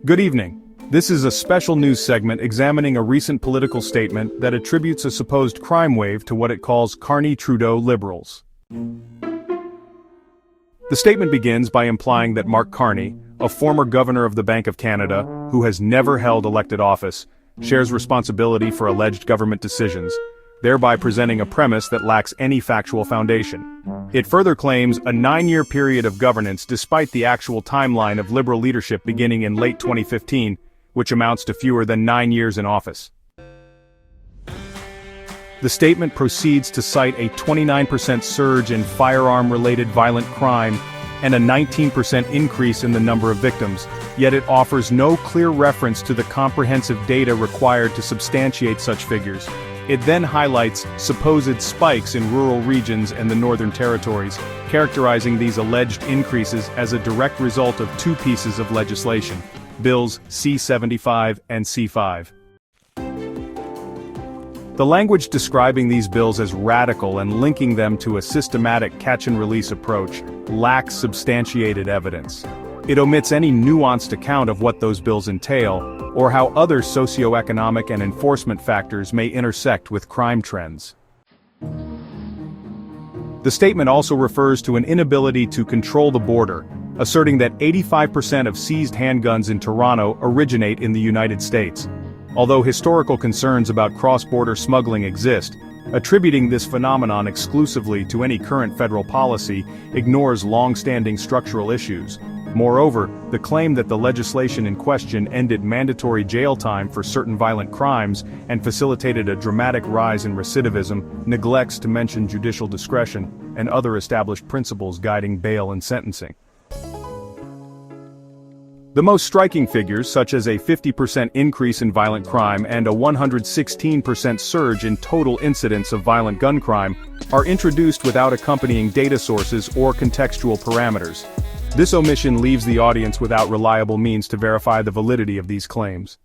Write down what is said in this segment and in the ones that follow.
Good evening. This is a special news segment examining a recent political statement that attributes a supposed crime wave to what it calls Carney-Trudeau liberals. The statement begins by implying that Mark Carney, a former governor of the Bank of Canada, who has never held elected office, shares responsibility for alleged government decisions, thereby presenting a premise that lacks any factual foundation. It further claims a 9-year period of governance despite the actual timeline of Liberal leadership beginning in late 2015, which amounts to fewer than 9 years in office. The statement proceeds to cite a 29% surge in firearm-related violent crime and a 19% increase in the number of victims, yet it offers no clear reference to the comprehensive data required to substantiate such figures. It then highlights supposed spikes in rural regions and the Northern Territories, characterizing these alleged increases as a direct result of two pieces of legislation, Bills C-75 and C-5. The language describing these bills as radical and linking them to a systematic catch-and-release approach lacks substantiated evidence. It omits any nuanced account of what those bills entail, or how other socioeconomic and enforcement factors may intersect with crime trends. The statement also refers to an inability to control the border, asserting that 85% of seized handguns in Toronto originate in the United States. Although historical concerns about cross-border smuggling exist, attributing this phenomenon exclusively to any current federal policy ignores long-standing structural issues. Moreover, the claim that the legislation in question ended mandatory jail time for certain violent crimes and facilitated a dramatic rise in recidivism neglects to mention judicial discretion and other established principles guiding bail and sentencing. The most striking figures, such as a 50% increase in violent crime and a 116% surge in total incidents of violent gun crime, are introduced without accompanying data sources or contextual parameters. This omission leaves the audience without reliable means to verify the validity of these claims.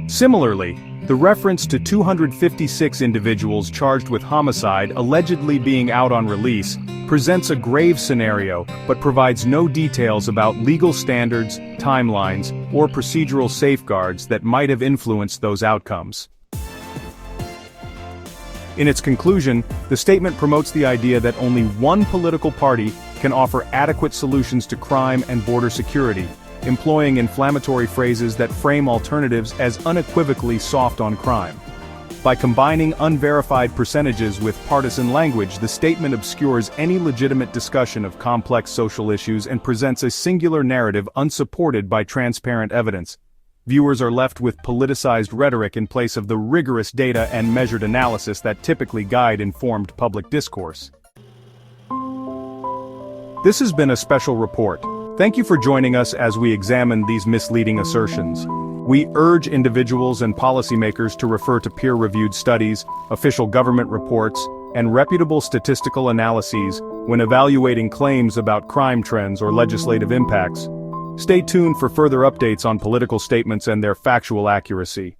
Similarly, the reference to 256 individuals charged with homicide allegedly being out on release presents a grave scenario but provides no details about legal standards, timelines, or procedural safeguards that might have influenced those outcomes. In its conclusion, the statement promotes the idea that only one political party can offer adequate solutions to crime and border security, employing inflammatory phrases that frame alternatives as unequivocally soft on crime. By combining unverified percentages with partisan language, the statement obscures any legitimate discussion of complex social issues and presents a singular narrative unsupported by transparent evidence. Viewers are left with politicized rhetoric in place of the rigorous data and measured analysis that typically guide informed public discourse. This has been a special report. Thank you for joining us as we examine these misleading assertions. We urge individuals and policymakers to refer to peer-reviewed studies, official government reports, and reputable statistical analyses when evaluating claims about crime trends or legislative impacts. Stay tuned for further updates on political statements and their factual accuracy.